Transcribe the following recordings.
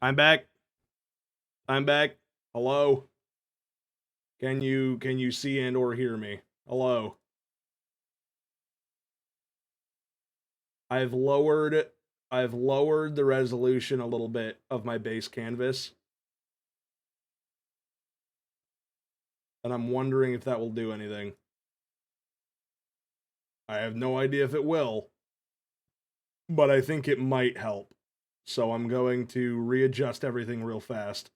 I'm back. I'm back. Hello. Can you see and or hear me? Hello. I've lowered the resolution a little bit of my base canvas. And I'm wondering if that will do anything. I have no idea if it will, but I think it might help. So I'm going to readjust everything real fast.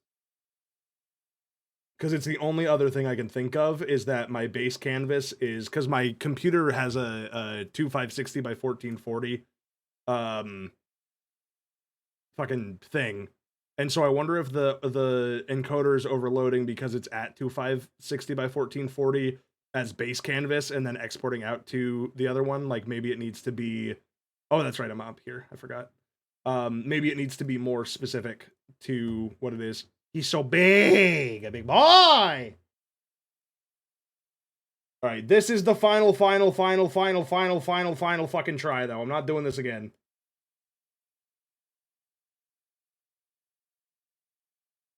Because it's the only other thing I can think of is that my base canvas is, because my computer has a 2560 by 1440 fucking thing. And so I wonder if the encoder is overloading because it's at 2560 by 1440 as base canvas and then exporting out to the other one. Like maybe it needs to be, oh, that's right, I'm up here. I forgot. Maybe it needs to be more specific to what it is. He's so big, a big boy. All right, this is the final fucking try, though. I'm not doing this again.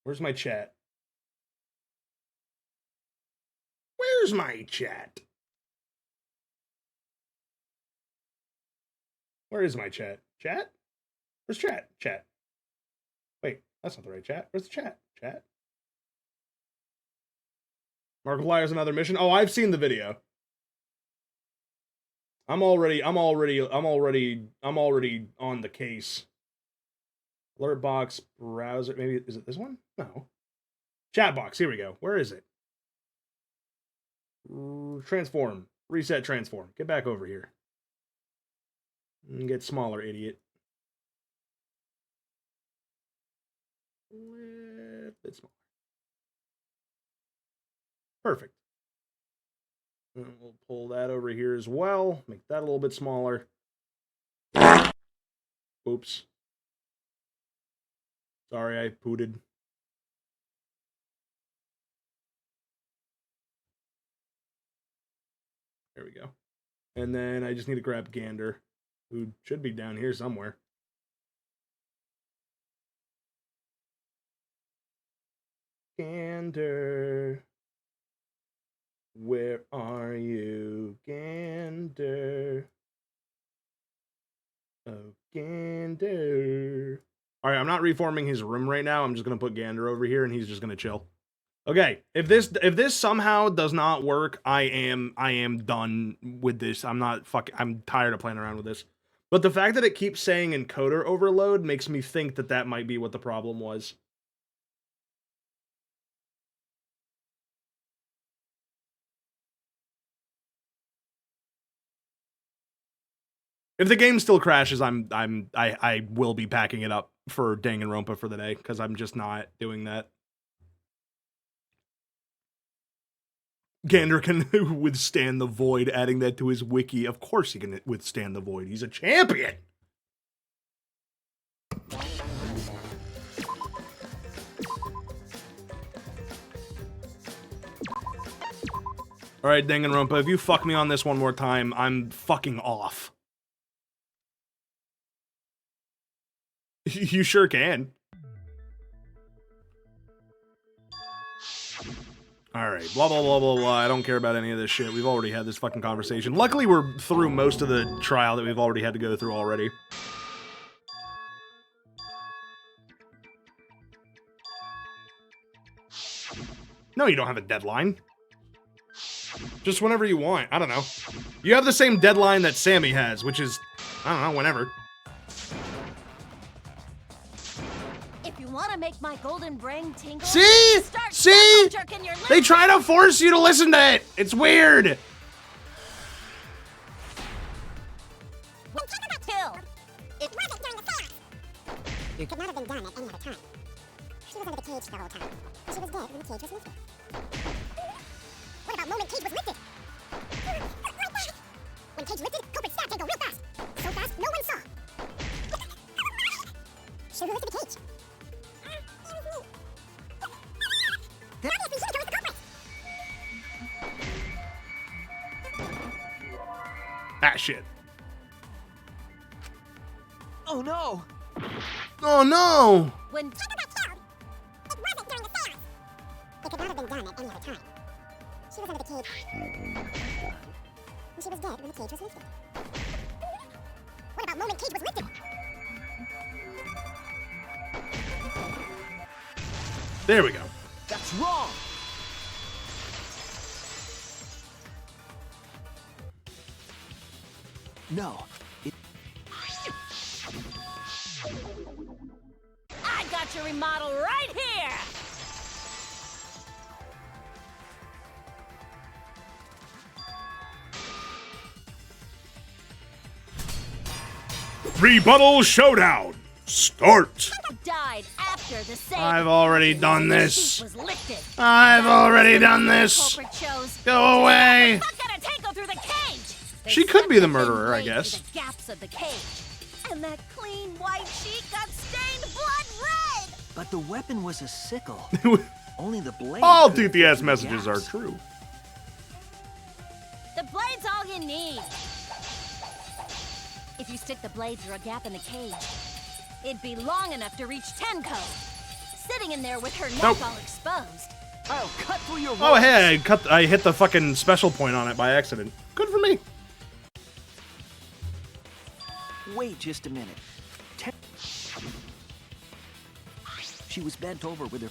Where's my chat? Where's my chat? Where is my chat? Chat? Where's chat? Chat. Wait, that's not the right chat. Where's the chat? Chat? Markiplier's another mission. Oh, I've seen the video. I'm already on the case. Alert box, browser, maybe, is it this one? No. Chat box, here we go. Where is it? Transform. Reset transform. Get back over here. And get smaller, idiot. A bit smaller. Perfect. And we'll pull that over here as well. Make that a little bit smaller. Oops. Sorry, I pooted. There we go. And then I just need to grab Gander, who should be down here somewhere. Gander. Where are you, Gander? Oh, Gander. All right, I'm not reforming his room right now. I'm just going to put Gander over here, and he's just going to chill. Okay, if this somehow does not work, I am done with this. I'm tired of playing around with this. But the fact that it keeps saying encoder overload makes me think that that might be what the problem was. If the game still crashes, I will be packing it up for Danganronpa for the day, because I'm just not doing that. Gander can withstand the void, adding that to his wiki. Of course he can withstand the void. He's a champion! Alright, Danganronpa, if you fuck me on this one more time, I'm fucking off. You sure can. Alright, blah, blah, blah, blah, blah. I don't care about any of this shit. We've already had this fucking conversation. Luckily, we're through most of the trial that we've already had to go through already. No, you don't have a deadline. Just whenever you want. I don't know. You have the same deadline that Sammy has, which is, I don't know, whenever. Want to make my golden brain tingle? See? See? They try to force you to listen to it. It's weird. Kill. It wasn't during the fast. It could not have been done at any other time. She was under the cage the whole time. She was dead when the cage was lifted. What about moment cage was lifted? When cage lifted, culprit stab can go real fast. So fast, no one saw. So who lifted the cage? Ah, shit. Oh no! Oh no! When It could not have been done at any other time. She was under the cage. And she was dead when the cage was lifted. What about moment cage was lifted? There we go. That's wrong. No. I got your remodel right here! Rebuttal showdown. Start. Died after the same. I've already done this. Was lifted. I've already done this. Culprit chose. Go away. Not gonna tangle through the cage. They She could be the stuck thin murderer, I blades guess. through the gaps of the cage, and that clean white sheet got stained blood red. But the weapon was a sickle. Only the blade. All could TTS fit messages the are gaps. true. The blade's all you need. If you stick the blade through a gap in the cage, it'd be long enough to reach Tenko, sitting in there with her neck Nope. all exposed. I'll cut through your Oh, ropes. hey, I hit the fucking special point on it by accident. Good for me. Wait just a minute. She was bent over with her.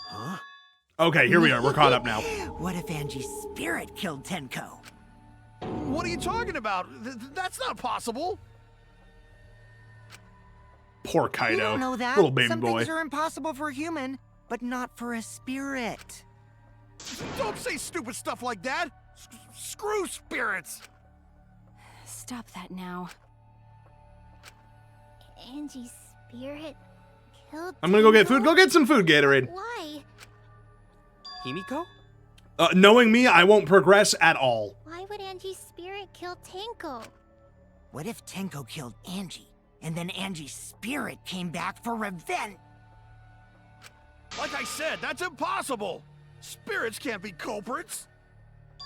Huh? Okay, here we are. We're caught up now. What if Angie's spirit killed Tenko? What are you talking about? That's not possible. Poor Kaido. You don't know that. Little baby Some boy. things are impossible for a human, but not for a spirit. Don't say stupid stuff like that. Screw spirits. Stop that now. Angie's spirit killed I'm gonna go get food. Tenko? Go get some food, Gatorade. Why? Himiko? Knowing me, I won't progress at all. Why would Angie's spirit kill Tenko? What if Tenko killed Angie, and then Angie's spirit came back for revenge? Like I said, that's impossible. Spirits can't be culprits.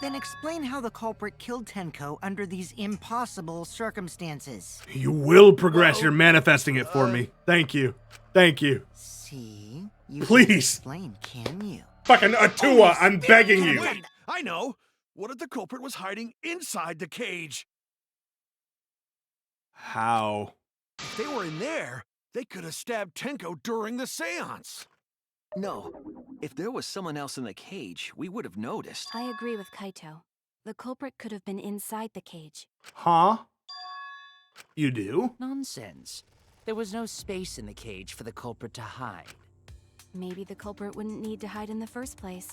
Then explain how the culprit killed Tenko under these impossible circumstances. You will progress. Well, You're manifesting it for me. Thank you. Thank you. See? You Please. can't explain, can you? Fucking Atua, I'm begging you. Wait, I know. What if the culprit was hiding inside the cage? How? If they were in there, they could have stabbed Tenko during the seance. No. If there was someone else in the cage, we would have noticed. I agree with Kaito. The culprit could have been inside the cage. Huh? You do? Nonsense. There was no space in the cage for the culprit to hide. Maybe the culprit wouldn't need to hide in the first place.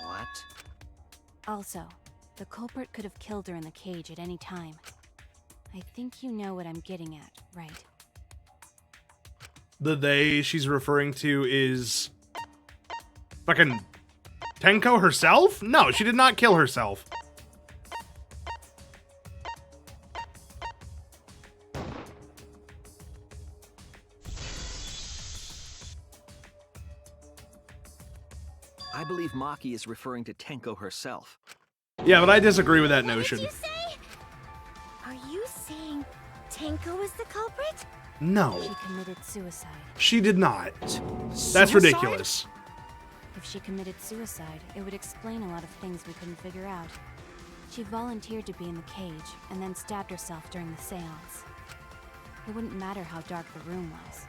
What? Also, the culprit could have killed her in the cage at any time. I think you know what I'm getting at, right? The they she's referring to is fucking Tenko herself? No, she did not kill herself. I believe Maki is referring to Tenko herself. Yeah, but I disagree with that What notion. did you say? Are you saying Tenko is the culprit? No, She committed suicide. she did not. That's Suicide? ridiculous. If she committed suicide, it would explain a lot of things we couldn't figure out. She volunteered to be in the cage and then stabbed herself during the seance. It wouldn't matter how dark the room was.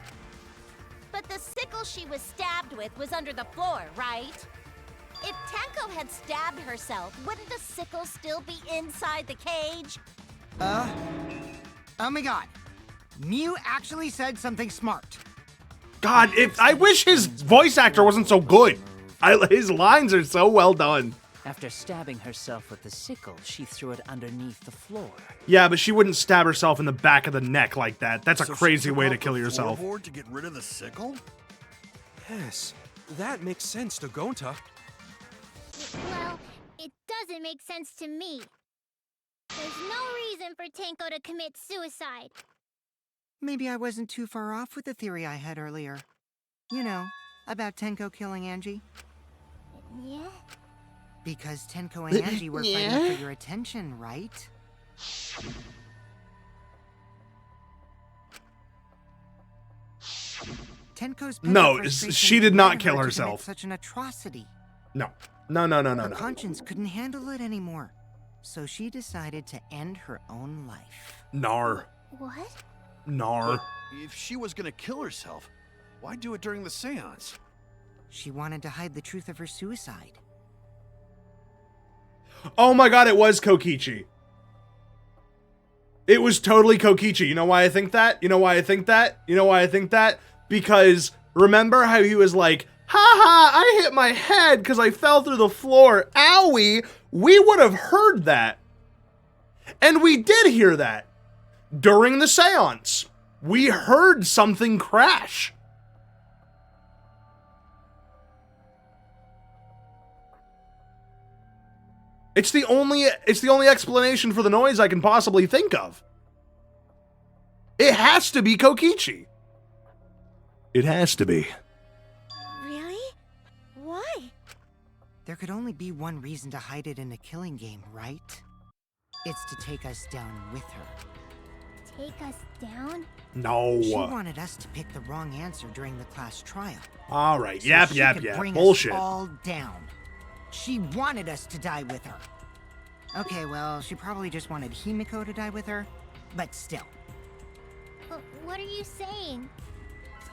But the sickle she was stabbed with was under the floor, right? If Tenko had stabbed herself, wouldn't the sickle still be inside the cage? Oh my god. Mew actually said something smart. God, I wish his voice actor wasn't so good. His lines are so well done. After stabbing herself with the sickle, she threw it underneath the floor. Yeah, but she wouldn't stab herself in the back of the neck like that. That's a So she crazy took way out to kill the yourself. floorboard to get rid of the sickle? Yes, that makes sense to Gonta. Well, it doesn't make sense to me. There's no reason for Tenko to commit suicide. Maybe I wasn't too far off with the theory I had earlier. You know, about Tenko killing Angie. Yeah? Because Tenko and Angie were fighting for your attention, right? Tenko's No, frustration she did not led kill her to herself. commit such an atrocity. No. Her conscience couldn't handle it anymore, so she decided to end her own life. Nar. What? Nar. If she was gonna kill herself, why do it during the seance? She wanted to hide the truth of her suicide. Oh my god, it was Kokichi. It was totally Kokichi. You know why I think that? You know why I think that? You know why I think that? Because remember how he was like, haha, I hit my head because I fell through the floor. Owie! We would have heard that. And we did hear that. During the seance. We heard something crash. It's the only explanation for the noise I can possibly think of. It has to be Kokichi. It has to be. Really? Why? There could only be one reason to hide it in a killing game, right? It's to take us down with her. Take us down? No. She wanted us to pick the wrong answer during the class trial. All right. So Yap. bring Bullshit. us all down. She wanted us to die with her. Okay, well, she probably just wanted Himiko to die with her, but still. What are you saying?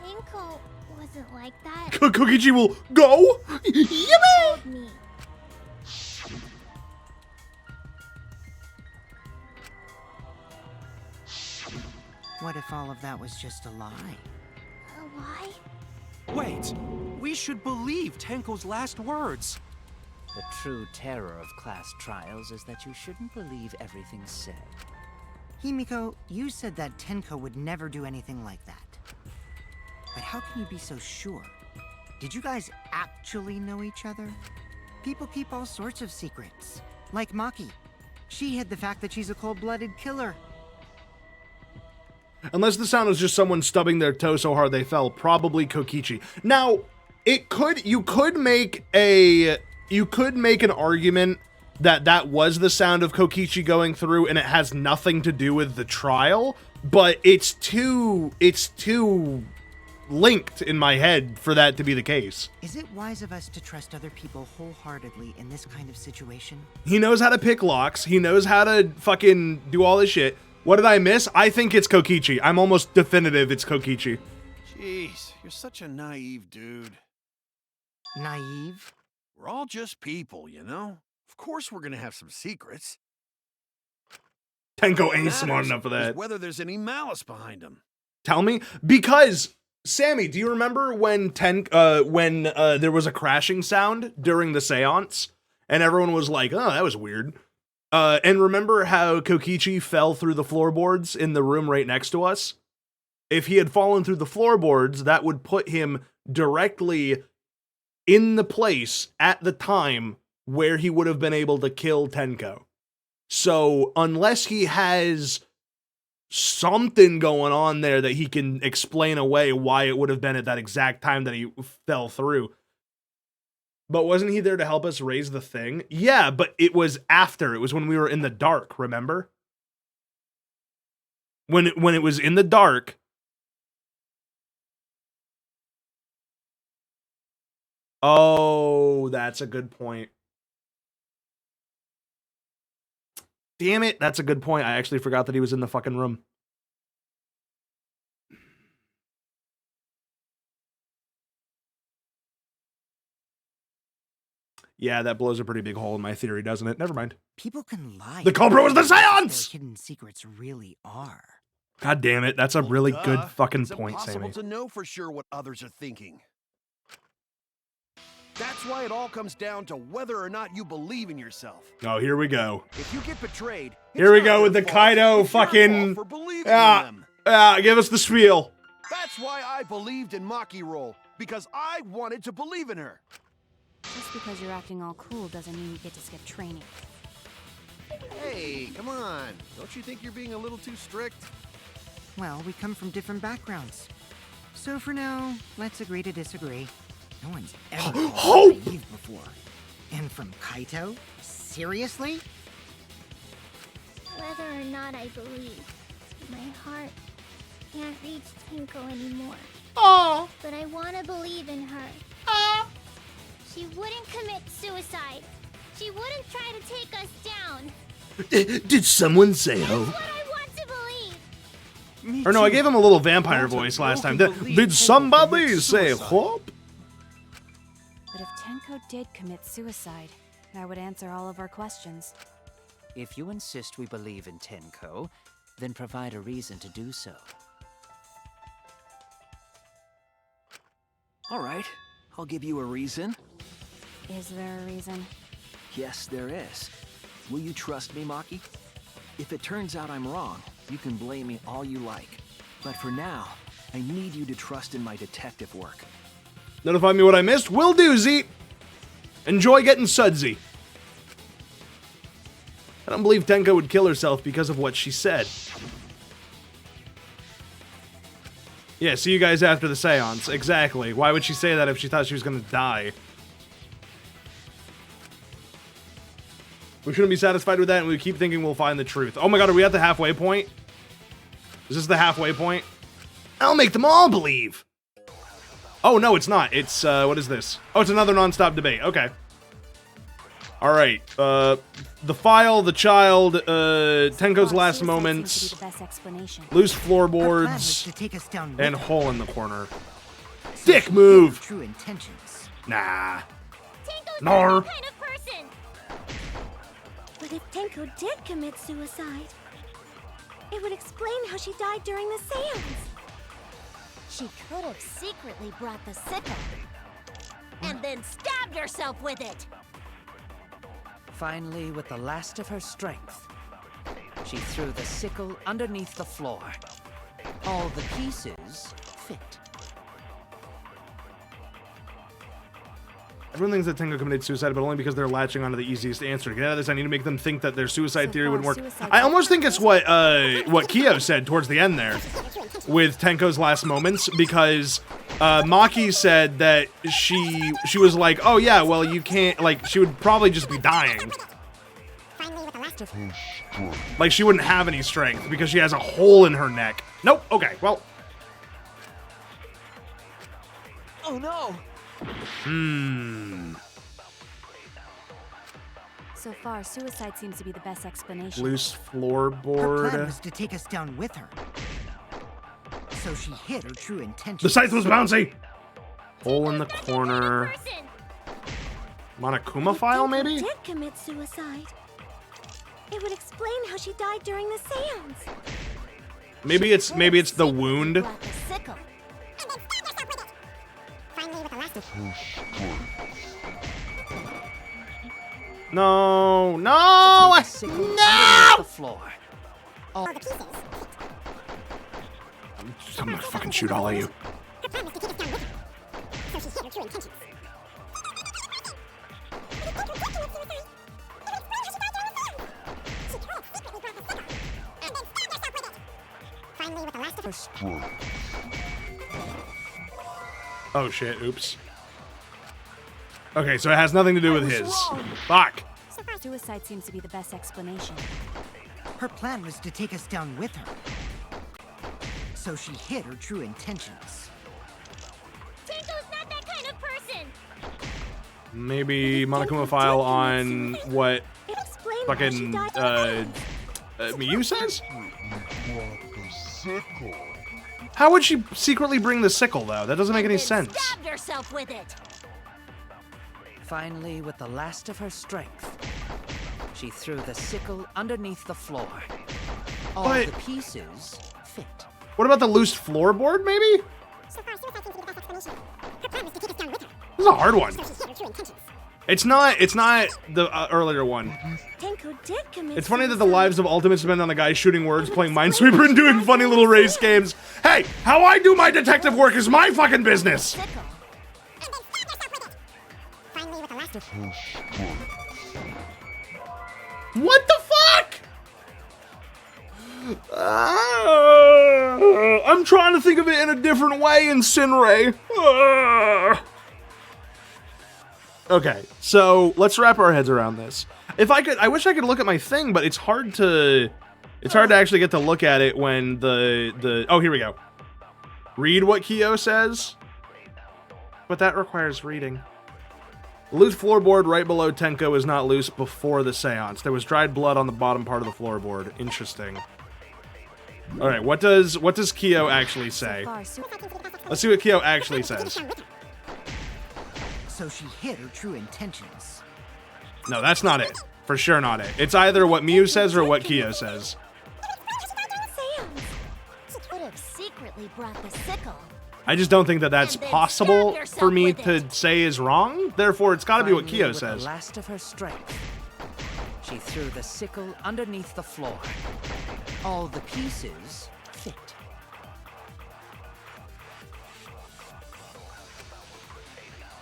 Tenko wasn't like that. Kokichi will go. Yippee! Told me. What if all of that was just a lie? A lie? Wait, we should believe Tenko's last words. The true terror of class trials is that you shouldn't believe everything said. Himiko, you said that Tenko would never do anything like that. But how can you be so sure? Did you guys actually know each other? People keep all sorts of secrets. Like Maki. She hid the fact that she's a cold-blooded killer. Unless the sound was just someone stubbing their toe so hard they fell, probably Kokichi. Now, you could make an argument that that was the sound of Kokichi going through and it has nothing to do with the trial, but it's too linked in my head for that to be the case. Is it wise of us to trust other people wholeheartedly in this kind of situation? He knows how to pick locks. He knows how to fucking do all this shit. What did I miss? I think it's Kokichi. I'm almost definitive it's Kokichi. Jeez, you're such a naive dude. Naive? We're all just people, you know? Of course we're gonna have some secrets. Tenko What ain't smart matters enough for is that. whether there's any malice behind them. Tell me? Because, Sammy, do you remember when there was a crashing sound during the seance? And everyone was like, oh, that was weird. And remember how Kokichi fell through the floorboards in the room right next to us? If he had fallen through the floorboards, that would put him directly in the place at the time where he would have been able to kill Tenko. So unless he has something going on there that he can explain away why it would have been at that exact time that he fell through. But wasn't he there to help us raise the thing? Yeah, but it was after. It was when we were in the dark, remember? When it was in the dark. Oh, that's a good point. Damn it, that's a good point. I actually forgot that he was in the fucking room. Yeah, that blows a pretty big hole in my theory, doesn't it? Never mind. People can lie. The culprit was the seance! Their hidden secrets really are. God damn it, that's a really good fucking it's point, Sammy. It's impossible to know for sure what others are thinking. That's why it all comes down to whether or not you believe in yourself. Oh, here we go. If you get betrayed, Here we it's go not with the their fault, Kaido it's your fucking... fault for believing in them. Give us the spiel. That's why I believed in Maki Roll, because I wanted to believe in her. Just because you're acting all cool doesn't mean you get to skip training. Hey, come on. Don't you think you're being a little too strict? Well, we come from different backgrounds. So for now, let's agree to disagree. No one's ever called me naive before. And from Kaito? Seriously? Whether or not I believe, my heart can't reach Tenko anymore. Oh. But I want to believe in her. She wouldn't commit suicide. She wouldn't try to take us down. Did someone say That's ho? what I want to believe. Or no, I gave him a little vampire voice last time. Did somebody say hop? But if Tenko did commit suicide, that would answer all of our questions. If you insist we believe in Tenko, then provide a reason to do so. All right, I'll give you a reason. Is there a reason? Yes, there is. Will you trust me, Maki? If it turns out I'm wrong, you can blame me all you like. But for now, I need you to trust in my detective work. Notify me what I missed. Will do, Z. Enjoy getting sudsy. I don't believe Tenko would kill herself because of what she said. Yeah, see you guys after the seance. Exactly. Why would she say that if she thought she was gonna die? We shouldn't be satisfied with that, and we keep thinking we'll find the truth. Oh my god, are we at the halfway point? Is this the halfway point? I'll make them all believe! Oh, no, it's not. It's, what is this? Oh, it's another non-stop debate. Okay. Alright, the file, the child, Tenko's last moments, loose floorboards, and hole in the corner. Dick move! True intentions. Nah. Tenko's Nar. not that kind of person. But if Tenko did commit suicide, it would explain how she died during the seance. She could have secretly brought the sickle and then stabbed herself with it. Finally, with the last of her strength, she threw the sickle underneath the floor. All the pieces fit. Everyone thinks that Tenko committed suicide, but only because they're latching onto the easiest answer. To get out of this, I need to make them think that their suicide theory wouldn't work. I almost think it's what Kyo said towards the end there, with Tenko's last moments, because Maki said that she was like, oh yeah, well you can't, like, she would probably just be dying. Like, she wouldn't have any strength because she has a hole in her neck. Nope, okay, well. Oh no! So far, suicide seems to be the best explanation. Loose Her plan floorboard. was to take us down with her. So she hid her true intentions. The scythe was bouncy! Hole in the corner. Person. Monokuma file, maybe? Did commit suicide. It would explain how she died during the seance. Maybe it's the wound. Brought the sickle. And then stab yourself with it. Finally, with the last of No, no, Sickle no! underneath the floor. all the pieces. I'm gonna fucking shoot all of you. Her plan was to take us down with her. So she hid her true intentions. Finally, with the last of her Oh shit, oops. Okay, so it has nothing to do with his. Fuck. Suicide seems to be the best explanation. Her plan was to take us down with her. So she hid her true intentions. Tenko's not that kind of person. Maybe Monokuma file on what It explains fucking Miyu says? How would she secretly bring the sickle though? That doesn't make any And then sense. stabbed herself with it. Finally, with the last of her strength, she threw the sickle underneath the floor. All But- the pieces fit. What about the loose floorboard, maybe? So far, suicide seems to be the best explanation. Her plan was to take us down with her. This is a hard one. So she hid her true intentions. It's not the earlier one. Tenko did commit It's funny that the suicide. lives of Ultimates depend on the guy shooting words, playing Minesweeper, and doing funny little race games. Hey, how I do my detective work is my fucking business! Sickle. And then stab yourself with it. Finally, with the last of What the fuck? I'm trying to think of it in a different way in Sinray. Okay, so let's wrap our heads around this. If I could, I wish I could look at my thing, but it's hard to actually get to look at it when the oh, here we go. read what Kyo says, but that requires reading. The loose floorboard right below Tenko is not loose before the seance. There was dried blood on the bottom part of the floorboard. Interesting. All right, what does Kyo actually say? Let's see what Kyo actually says. So she hid her true intentions. No, that's not it. For sure not it. It's either what Miu says or what Kyo says. She could have secretly brought the sickle. I just don't think that that's And then possible stab yourself for me with to it. say is wrong. Therefore, it's got to be what Finally, Kyo with says. the last of her strength, she threw the sickle underneath the floor. All the pieces fit.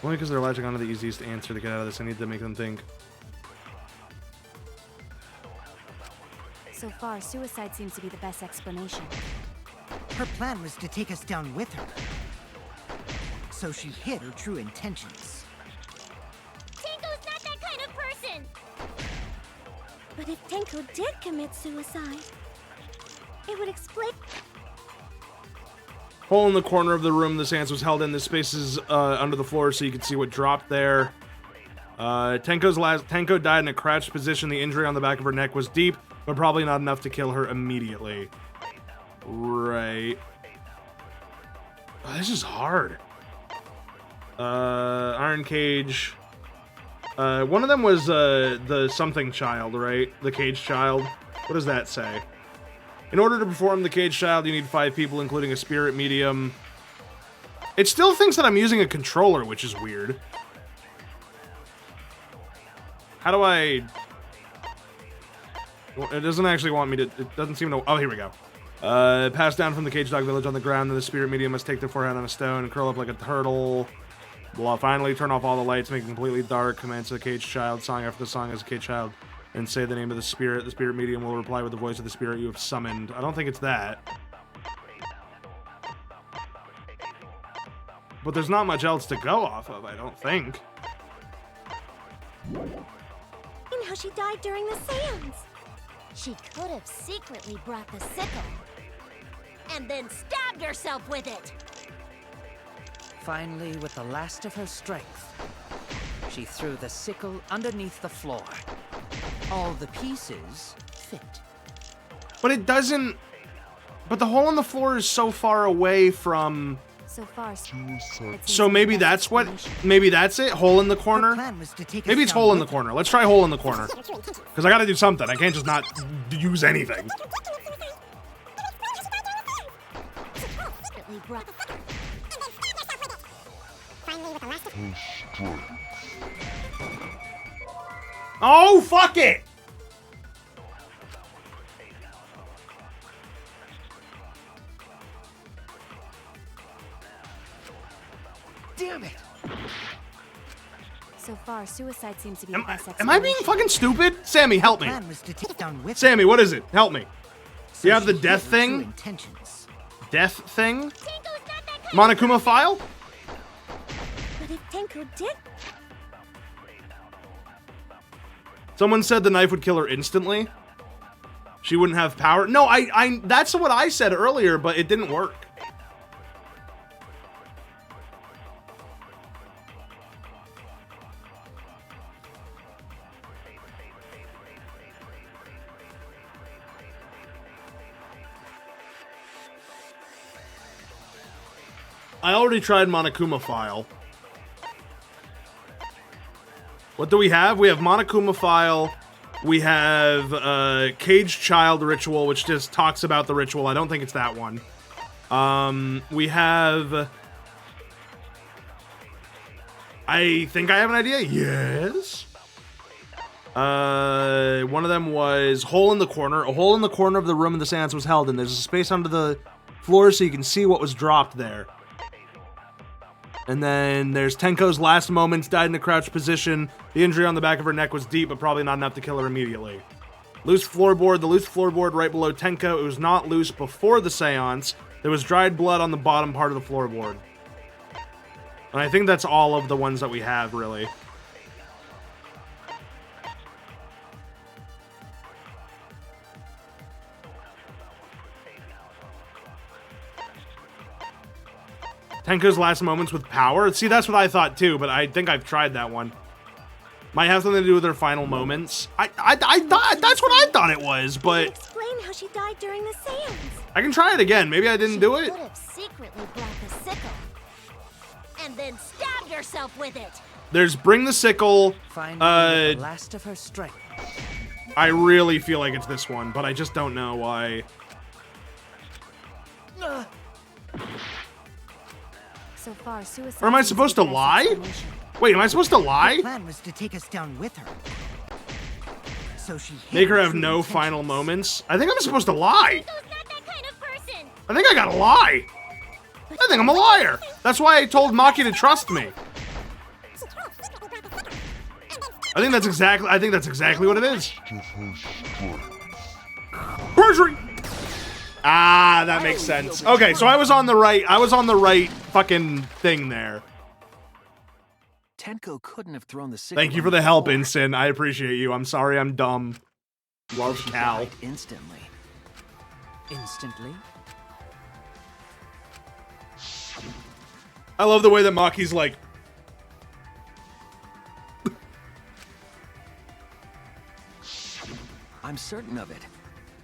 Only because they're latching onto the easiest answer to get out of this. I need to make them think. So far, suicide seems to be the best explanation. Her plan was to take us down with her. So she hid her true intentions. Tenko's not that kind of person. But if Tenko did commit suicide, it would explain. Hole in the corner of the room the seance was held in. The space is under the floor so you can see what dropped there. Tenko died in a crouched position. The injury on the back of her neck was deep, but probably not enough to kill her immediately. Right. Oh, this is hard. Iron Cage. One of them was the something child, right? The Cage Child. What does that say? In order to perform the Cage Child, you need 5 people, including a spirit medium. It still thinks that I'm using a controller, which is weird. How do I... It doesn't actually want me to... It doesn't seem to... Oh, here we go. Pass down from the Cage Dog Village on the ground, then the spirit medium must take their forehead on a stone and curl up like a turtle. Blah. Finally, turn off all the lights, make it completely dark, commence the Cage Child song after the song as a Cage Child, and say the name of the spirit. The spirit medium will reply with the voice of the spirit you have summoned. I don't think it's that. But there's not much else to go off of, I don't think. And how she died during the seance. She could have secretly brought the sickle. And then stabbed herself with it. Finally, with the last of her strength, she threw the sickle underneath the floor. All the pieces fit. But it doesn't... But the hole in the floor is so far away from... So far, So maybe that's what... Maybe that's it? Hole in the Her corner? plan was to take us Maybe it's down hole in the with her. corner. Let's try hole in the corner. Because I gotta do something. I can't just not use anything. Secretly brought the Finally, with the last of Oh, fuck it! Damn it! So far, suicide seems to be the best Am I being explanation. fucking stupid? Sammy, help me. Her plan was to take us down with her. Sammy, what is it? Help me. So you have she the hid death her true thing? intentions. Death thing? Tenko's not that kind Monokuma file? But if Tenko did... Someone said the knife would kill her instantly. She wouldn't have power. No, I that's what I said earlier, but it didn't work. I already tried Monokuma file. What do we have? We have Monokuma file. We have Cage Child ritual, which just talks about the ritual. I don't think it's that one. We have... I think I have an idea. Yes. One of them was hole in the corner. A hole in the corner of the room the seance was held in. There's a space under the floor so you can see what was dropped there. And then there's Tenko's last moments, died in a crouched position. The injury on the back of her neck was deep, but probably not enough to kill her immediately. Loose floorboard. The loose floorboard right below Tenko. It was not loose before the seance. There was dried blood on the bottom part of the floorboard. And I think that's all of the ones that we have, really. Tenko's last moments with power? See, that's what I thought too, but I think I've tried that one. Might have something to do with her final moments. I thought that's what I thought it was, but Explain how she died during the seance. I can try it again. Maybe I didn't do it. She could have secretly brought the sickle and then stabbed herself with it. There's bring the sickle. Finally, the last of her strength. I really feel like it's this one, but I just don't know why. So far, suicide. Or am I supposed to lie? Wait, am I supposed to lie? The plan was to take us down with her. So she Make her hid have true no intentions. final moments? I think I'm supposed to lie. Tenko's not that kind of person. I think I gotta lie. I think I'm a liar. That's why I told Maki to trust me. I think that's exactly what it is. Perjury. Ah, that makes sense. Okay, so I was on the right fucking thing there. Tenko couldn't have thrown the sickle. Thank you on for the help, floor. Instant. I appreciate you. I'm sorry I'm dumb. Love She Cal. died instantly. Instantly? I love the way that Maki's like, I'm certain of it.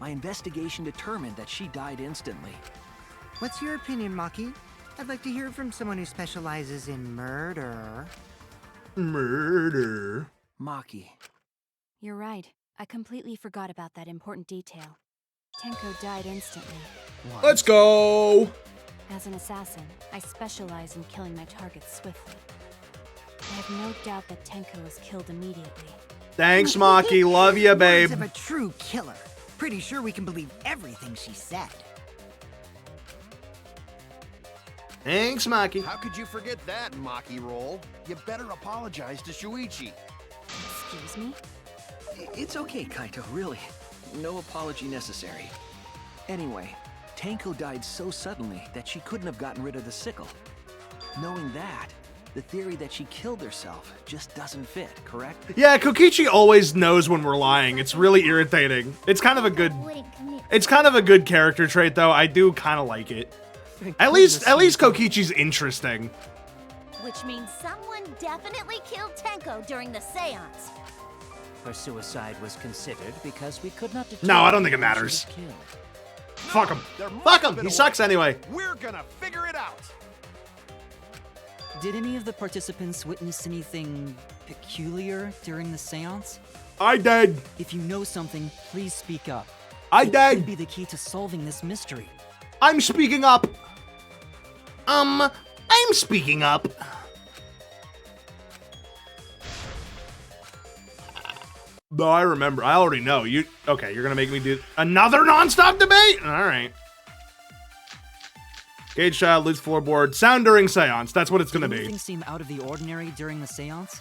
My investigation determined that she died instantly. What's your opinion, Maki? I'd like to hear it from someone who specializes in murder. murder. Maki. You're right. I completely forgot about that important detail. Tenko died instantly. Let's go. As an assassin, I specialize in killing my targets swiftly. I have no doubt that Tenko was killed immediately. Thanks, Maki. Love ya, babe. Words of a true killer. Pretty sure we can believe everything she said. Thanks, Maki. How could you forget that, Maki Roll? You better apologize to Shuichi. Excuse me? It's okay, Kaito, really. No apology necessary. Anyway, Tenko died so suddenly that she couldn't have gotten rid of the sickle. Knowing that, the theory that she killed herself just doesn't fit, correct? Yeah, Kokichi always knows when we're lying. It's really irritating. It's kind of a good character trait, though. I do kind of like it. At least Kokichi's interesting. Which means someone definitely killed Tenko during the seance. Her suicide was considered because we could not No, I don't determine think it who she matters. was killed. Fuck him. There must Fuck have him. been He a sucks way. anyway. We're gonna figure it out. Did any of the participants witness anything peculiar during the seance? I did. If you know something, please speak up. I It could did. be the key to solving this mystery. I'm speaking up. I'm speaking up. No, I remember. I already know. Okay, you're gonna make me do another non-stop debate? All right. Gauge child, loose floorboard, sound during seance. That's what it's gonna Did be. anything seem out of the ordinary during the seance?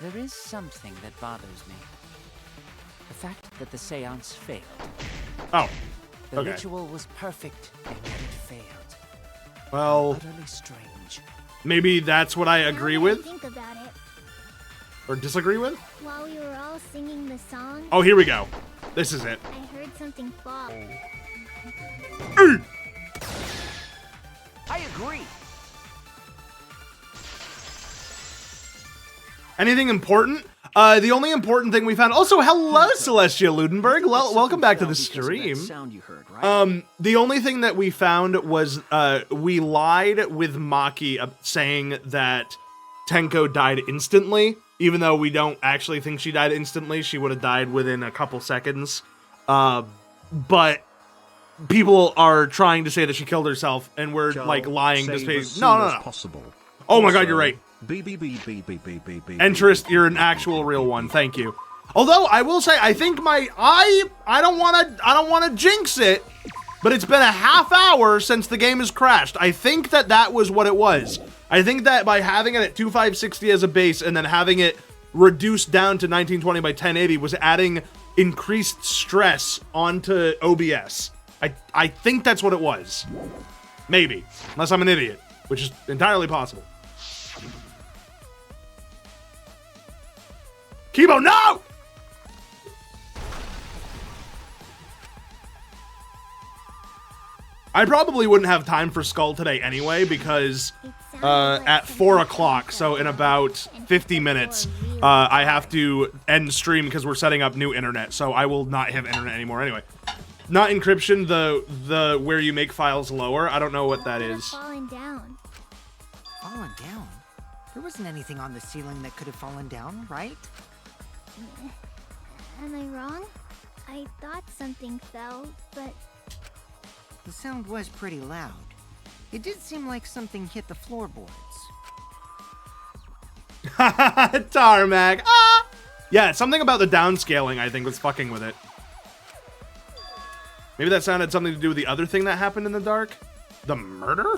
There is something that bothers me. The fact that the seance failed. Oh, The okay. ritual was perfect, and yet it failed. Well, Utterly strange. maybe that's what I agree Now that I with think about it, or disagree with. while we were all singing the song, Oh, here we go. This is it. I heard something fall. I agree. Anything important? The only important thing we found. Also, hello, Celestia Ludenberg. Well, welcome back to the Because of that stream. sound you heard, right? The only thing that we found was we lied with Maki saying that Tenko died instantly, even though we don't actually think she died instantly. She would have died within a couple seconds. But people are trying to say that she killed herself, and we're like lying to say no. Possible. Oh my God, you're right. B. Interest, you're an actual real one. Thank you. Although I will say, I think I don't want to jinx it, but it's been a half hour since the game has crashed. I think that was what it was. I think that by having it at 2560 as a base and then having it reduced down to 1920 by 1080 was adding increased stress onto OBS. I think that's what it was. Maybe, unless I'm an idiot, which is entirely possible. Kibo, no! I probably wouldn't have time for Skull today anyway, because at 4 o'clock, so in about 50 minutes, I have to end stream because we're setting up new internet, so I will not have internet anymore anyway. Not encryption, the where you make files lower. I don't know what that is. Fallen down. Fallen down? There wasn't anything on the ceiling that could have fallen down, right? Am I wrong? I thought something fell, but... The sound was pretty loud. It did seem like something hit the floorboards. Tarmac. Ah! Yeah, something about the downscaling, I think, was fucking with it. Maybe that sound had something to do with the other thing that happened in the dark? The murder?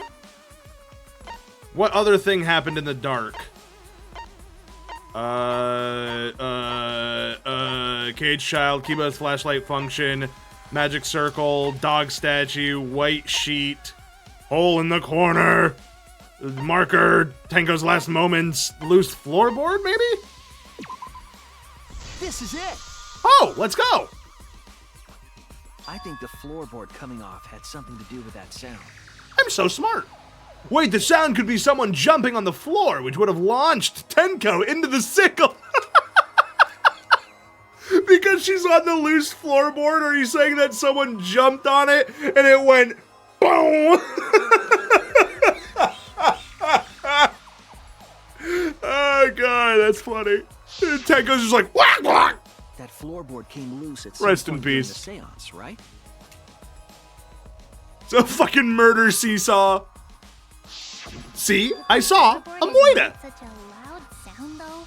What other thing happened in the dark? Cage child, keyboard flashlight function, magic circle, dog statue, white sheet, hole in the corner, marker, Tenko's last moments, loose floorboard, maybe? This is it! Oh, let's go! I think the floorboard coming off had something to do with that sound. I'm so smart. Wait, the sound could be someone jumping on the floor, which would have launched Tenko into the sickle. Because she's on the loose floorboard, are you saying that someone jumped on it and it went boom? Oh god, that's funny. Tenko's just like whack whack. That floorboard came loose at some Rest in point during peace. the seance, right? It's a fucking murder seesaw. See? I saw a moida. Such a loud sound, though.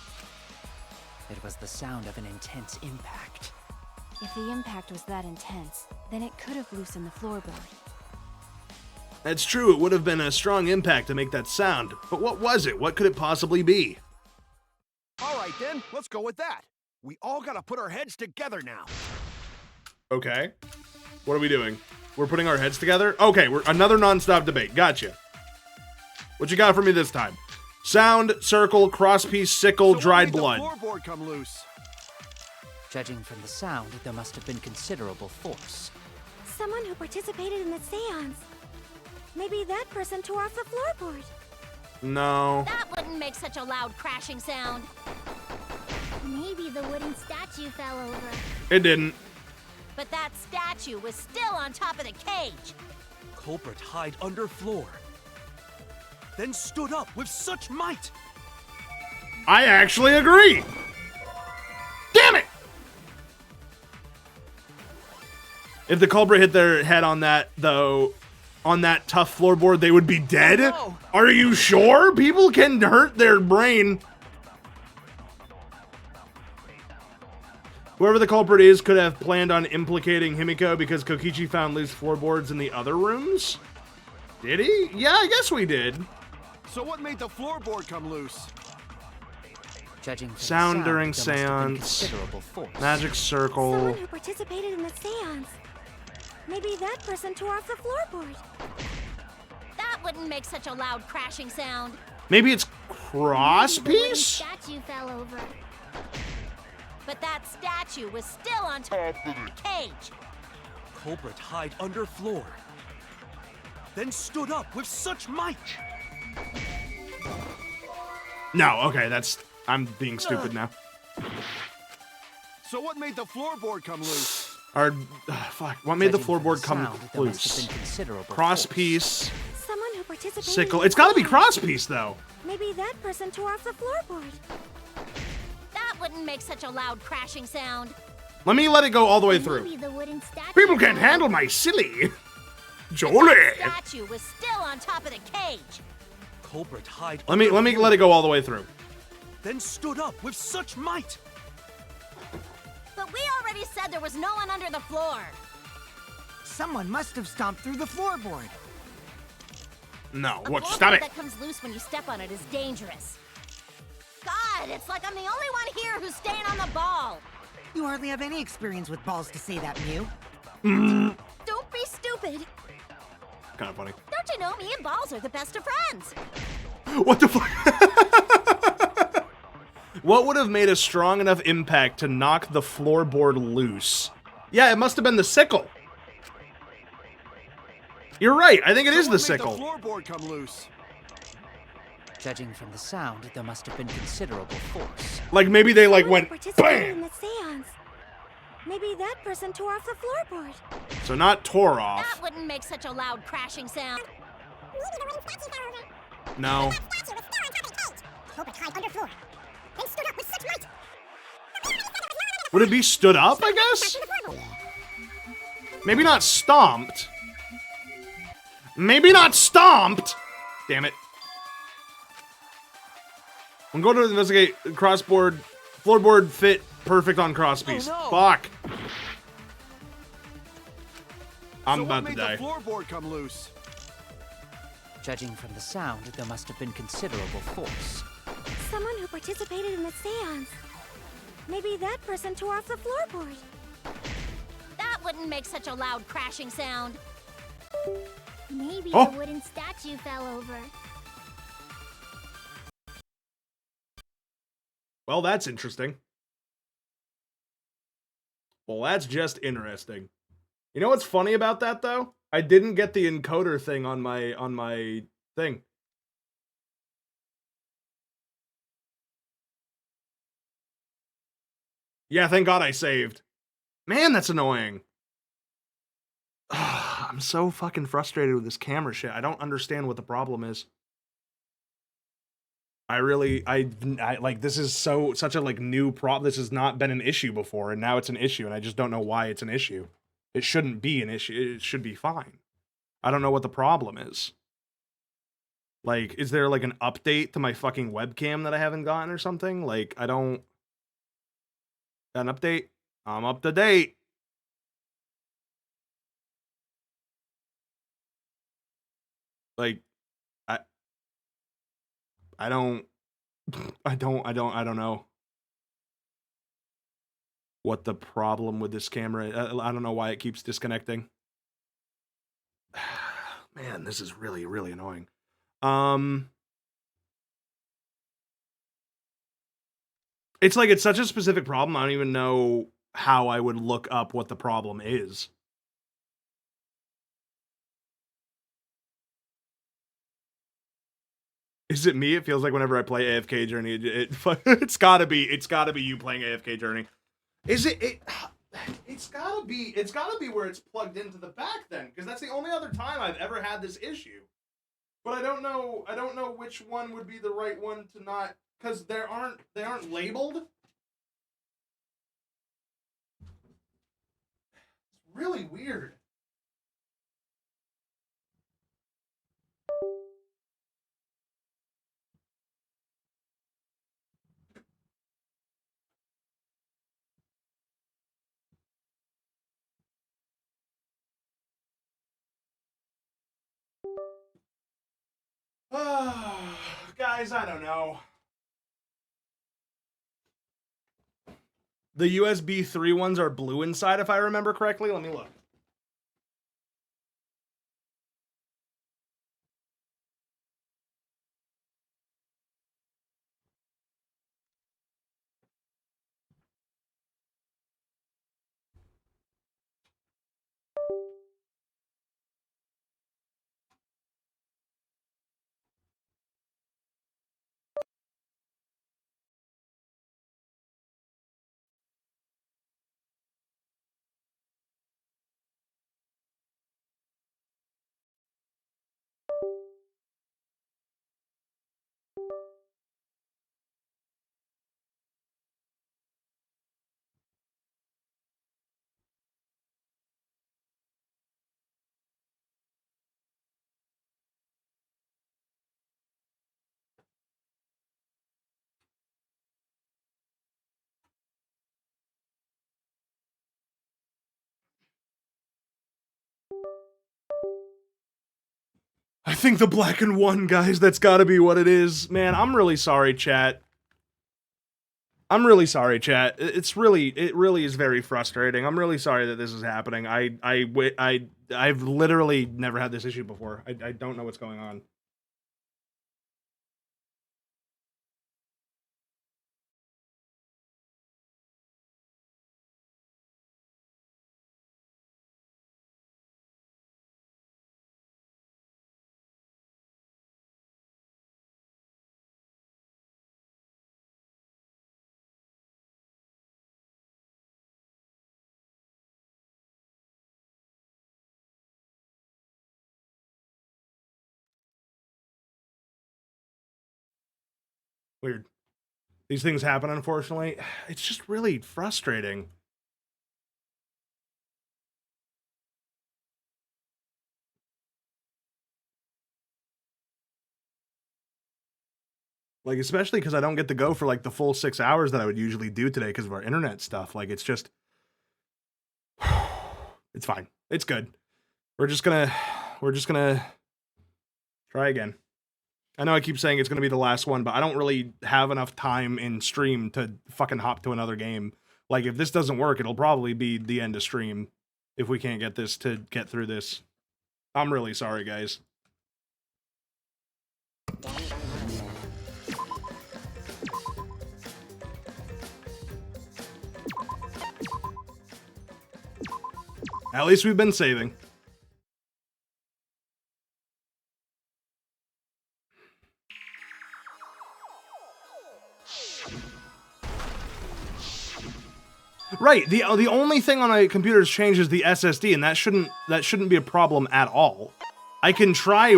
It was the sound of an intense impact. If the impact was that intense, then it could have loosened the floorboard. That's true, it would have been a strong impact to make that sound. But what was it? What could it possibly be? All right, then, let's go with that. We all gotta put our heads together now. Okay. What are we doing? We're putting our heads together? Okay, we're another non-stop debate. Gotcha. What you got for me this time? Sound, circle, crosspiece, sickle, So dried what made blood. the floorboard come loose? Judging from the sound, there must have been considerable force. Someone who participated in the seance. Maybe that person tore off the floorboard. No. That wouldn't make such a loud crashing sound. Maybe the wooden statue fell over. It didn't. But that statue was still on top of the cage. Culprit hide under floor. Then stood up with such might. I actually agree. Damn it! If the culprit hit their head on that, though, on that tough floorboard, they would be dead? Oh, no. Are you sure? People can hurt their brain. Whoever the culprit is could have planned on implicating Himiko because Kokichi found loose floorboards in the other rooms? Did he? Yeah, I guess we did. So what made the floorboard come loose? Judging from Sound the sound, during there must have been seance. considerable force. Magic circle. Someone who participated in the seance. Maybe that person tore off the floorboard. That wouldn't make such a loud crashing sound. Maybe it's The wooden crosspiece? statue fell over. But that statue was still on top of the cage. Culprit hide under floor. Then stood up with such might. No, okay, that's... I'm being stupid now. So what made the floorboard come loose? Or, fuck, what made the Judging from floorboard come sound, there must have loose? been considerable Crosspiece, Someone who participated sickle. in the It's gotta be seance. crosspiece, though. Maybe that person tore off the floorboard. That wouldn't make such a loud crashing sound. Let me let it go all the way through. Maybe the wooden statue People can't fell handle over. my silly. That Jolie. statue was still on top of the cage. Culprit hide Let me let it go all the way through. Then stood up with such might. But we already said there was no one under the floor. Someone must have stomped through the floorboard. No, A what? floorboard Stop it. that comes loose when you step on it is dangerous. God, it's like I'm the only one here who's staying on the ball. You hardly have any experience with balls to say that, Mew. Don't be stupid. Kind of funny. Don't you know me and balls are the best of friends? What the fuck? What would have made a strong enough impact to knock the floorboard loose? Yeah, it must have been the sickle. You're right. I think it is So the what made sickle. the floorboard come loose? Judging from the sound, there must have been considerable force. Like maybe they like Someone went participated in bam. the seance. Maybe that person tore off the floorboard. So not tore That off. wouldn't make such a loud crashing sound. Maybe the wooden statue fell over. No. That statue was still on top of the cage. Culprit hid under floor. Then stood up with such might. Would it be stood up, I guess? Maybe not stomped. Maybe not stomped. Damn it. I'm going to investigate crossboard. Floorboard fit perfect on crosspiece. Oh, no. Fuck. I'm So what about to made die. the floorboard come loose? Judging from the sound, there must have been considerable force. Someone who participated in the seance. Maybe that person tore off the floorboard. That wouldn't make such a loud crashing sound. Maybe Oh. the wooden statue fell over. Well, that's interesting. Well, that's just interesting. You know what's funny about that though? I didn't get the encoder thing on my thing. Yeah, thank God I saved. Man, that's annoying. I'm so fucking frustrated with this camera shit. I don't understand what the problem is. I like this is such a like new problem. This has not been an issue before, and now it's an issue, and I just don't know why it's an issue. It shouldn't be an issue. It should be fine. I don't know what the problem is. Like, is there like an update to my fucking webcam that I haven't gotten or something? Like, I don't. An update? I'm up to date. Like, I don't know what the problem with this camera. I don't know why it keeps disconnecting. Man, this is really, really annoying. It's like it's such a specific problem. I don't even know how I would look up what the problem is. Is it me? It feels like whenever I play AFK Journey, it's gotta be you playing AFK Journey. Is it? It's gotta be where it's plugged into the back then, because that's the only other time I've ever had this issue. But I don't know which one would be the right one to not, because they aren't labeled. It's really weird. Guys, I don't know. The USB 3 ones are blue inside, if I remember correctly. Let me look. I think the black and one, guys, that's gotta be what it is. Man, I'm really sorry, chat. I'm really sorry, chat. It really is very frustrating. I'm really sorry that this is happening. I've literally never had this issue before. I don't know what's going on. Weird. These things happen, unfortunately. It's just really frustrating. Like, especially because I don't get to go for, like, the full 6 hours that I would usually do today because of our internet stuff. Like, it's just... It's fine. It's good. We're just gonna try again. I know I keep saying it's gonna be the last one, but I don't really have enough time in stream to fucking hop to another game. Like, if this doesn't work, it'll probably be the end of stream if we can't get this to get through this. I'm really sorry, guys. At least we've been saving. Right, the only thing on my computer that's changed is the SSD, and that shouldn't be a problem at all. I can try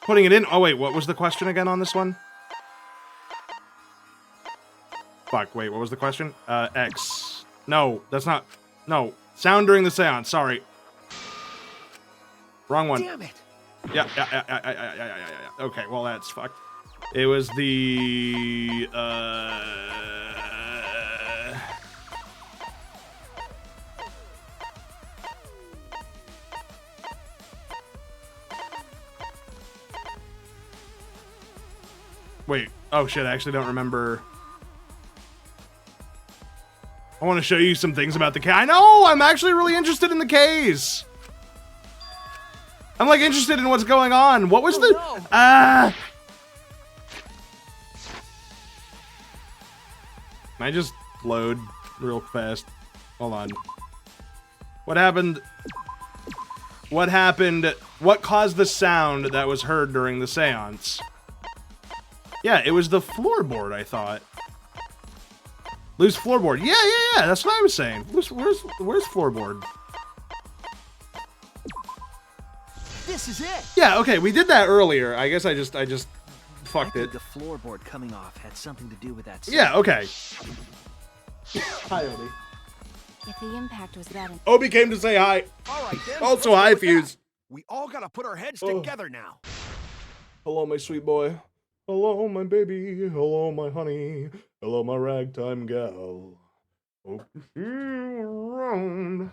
putting it in. Oh wait, what was the question again on this one? Fuck, wait, what was the question? X. No, that's not. No, sound during the seance. Sorry. Wrong one. Damn it! Yeah. Okay, well that's fucked. It was the Wait. Oh shit, I actually don't remember. I want to show you some things about the case. I know! I'm actually really interested in the case! I'm like interested in what's going on. What was Can I just load real fast? Hold on. What happened? What happened? What caused the sound that was heard during the seance? Yeah, it was the floorboard, I thought. Loose floorboard. Yeah, that's what I was saying. Where's floorboard? This is it. Yeah, okay, we did that earlier. I guess I just fucked it. The floorboard coming off had something to do with that. Yeah, okay. Hi, Obi. If the impact was that... Obi came to say hi. All right, then. Also, hi, Fuse. We all gotta put our heads together now. Hello, my sweet boy. Hello, my baby. Hello, my honey. Hello, my ragtime gal. Hope to see you around.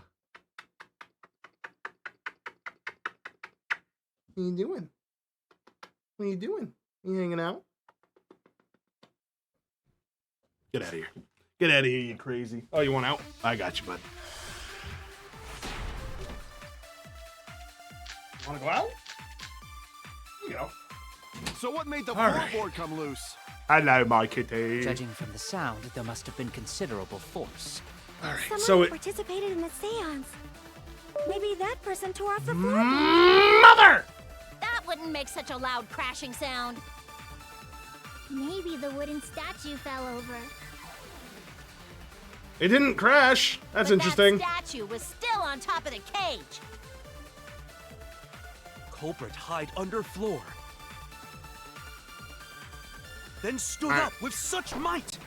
What you doing? What are you doing? You hanging out? Get out of here. Get out of here, you crazy. Oh, you want out? I got you, bud. Want to go out? You go. So what made the All right. floorboard come loose? Hello, my kitty. Judging from the sound, there must have been considerable force. All right, Someone so who it... participated in the seance. Maybe that person tore off the floor. Mother! That wouldn't make such a loud crashing sound. Maybe the wooden statue fell over. It didn't crash. That's But interesting. That statue was still on top of the cage. Culprit hide under floor. Then stood up with such might.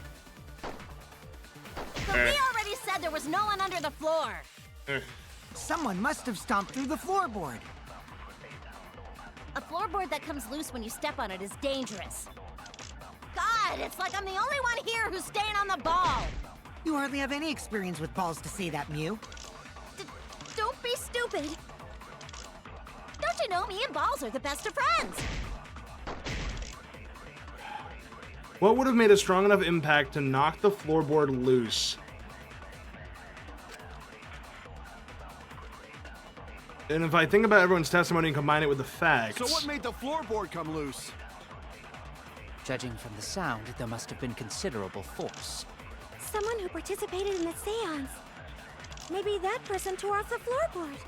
But we already said there was no one under the floor. Someone must have stomped through the floorboard. A floorboard that comes loose when you step on it is dangerous. God, it's like I'm the only one here who's staying on the ball. You hardly have any experience with balls to say that, Mew. Don't be stupid. Don't you know me and Balls are the best of friends? What would have made a strong enough impact to knock the floorboard loose? And if I think about everyone's testimony and combine it with the facts... So what made the floorboard come loose? Judging from the sound, there must have been considerable force. Someone who participated in the seance. Maybe that person tore off the floorboard.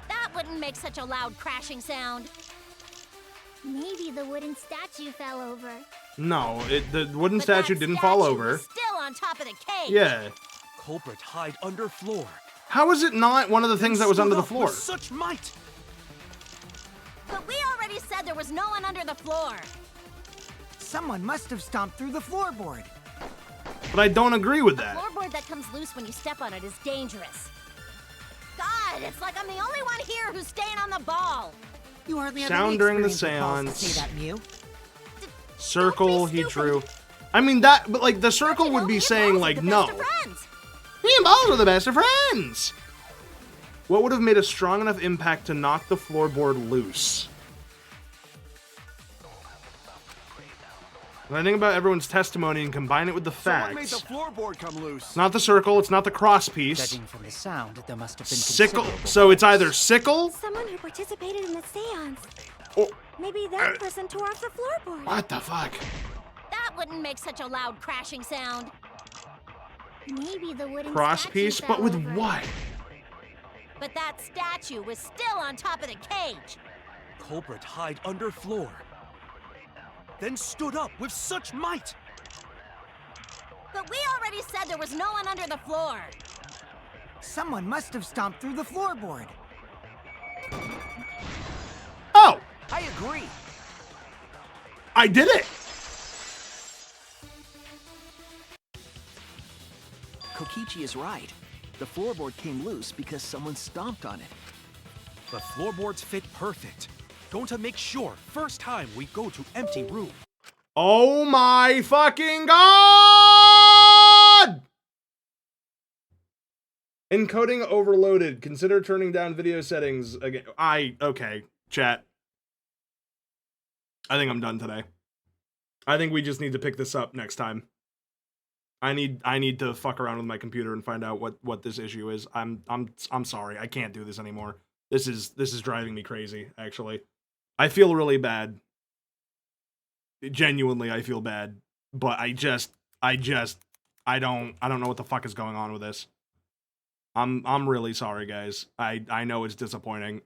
That wouldn't make such a loud crashing sound. Maybe the wooden statue fell over. No, the wooden But statue that didn't fall statue over. was still on top of the cage. Yeah. Culprit hide under floor. How is it not one of the things that was Stood under the up floor? with such might. But we already said there was no one under the floor. Someone must have stomped through the floorboard. But I don't agree with that. A floorboard that comes loose when you step on it is dangerous. God, it's like I'm the only one here who's staying on the ball. You hardly have Sound any during the experience with balls to seance. say that, Mew. Circle he drew. I mean that, but like the circle would be saying like no. Me and Balls are the best of friends. What would have made a strong enough impact to knock the floorboard loose? When I think about everyone's testimony and combine it with the Someone made facts. the floorboard come loose. It's not the circle, it's not the cross piece. Judging from the sound, there must have been Sickle. considerable So it's either sickle. Someone who participated in the seance. Or, Maybe that person tore off the floorboard. what the fuck? That wouldn't make such a loud crashing sound. Maybe the wooden Cross statue piece, fell but with over. what? But that statue was still on top of the cage. Culprit hide under floor. Then stood up with such might. But we already said there was no one under the floor. Someone must have stomped through the floorboard. Oh, I agree. I did it. Kokichi is right. The floorboard came loose because someone stomped on it. The floorboards fit perfect. Going to make sure first time we go to empty room. Oh my fucking god! Encoding overloaded. Consider turning down video settings again. Okay, chat. I think I'm done today. I think we just need to pick this up next time. I need to fuck around with my computer and find out what this issue is. I'm sorry. I can't do this anymore. This is driving me crazy, actually. I feel really bad. Genuinely, I feel bad. But I don't know what the fuck is going on with this. I'm really sorry, guys. I know it's disappointing.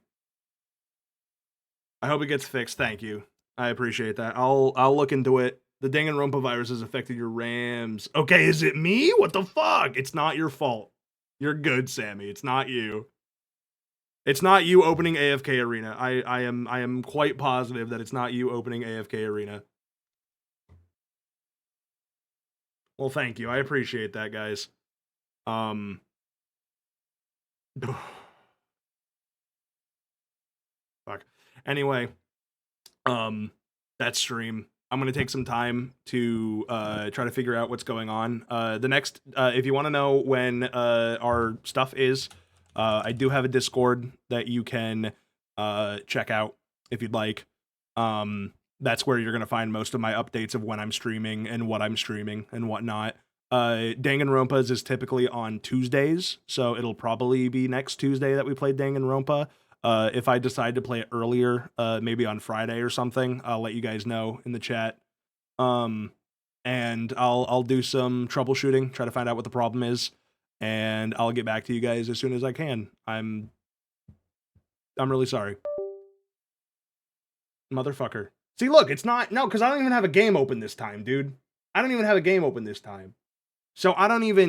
I hope it gets fixed. Thank you. I appreciate that. I'll look into it. The Danganronpa virus has affected your RAMs. Okay, is it me? What the fuck? It's not your fault. You're good, Sammy. It's not you. It's not you opening AFK Arena. I am quite positive that it's not you opening AFK Arena. Well, thank you. I appreciate that, guys. Fuck. Anyway, that stream. I'm going to take some time to try to figure out what's going on. The next, if you want to know when our stuff is, I do have a Discord that you can check out if you'd like. That's where you're going to find most of my updates of when I'm streaming and what I'm streaming and whatnot. Danganronpa's is typically on Tuesdays, so it'll probably be next Tuesday that we play Danganronpa. If I decide to play it earlier, maybe on Friday or something, I'll let you guys know in the chat. And I'll do some troubleshooting, try to find out what the problem is, and I'll get back to you guys as soon as I can. I'm really sorry. Motherfucker. See, look, it's not, no, because I don't even have a game open this time, dude. I don't even have a game open this time. So I'm gonna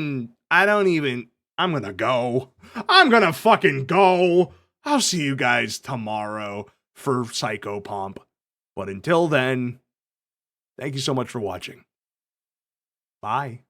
go. I'm gonna fucking go. I'll see you guys tomorrow for Psycho Pomp. But until then, thank you so much for watching. Bye.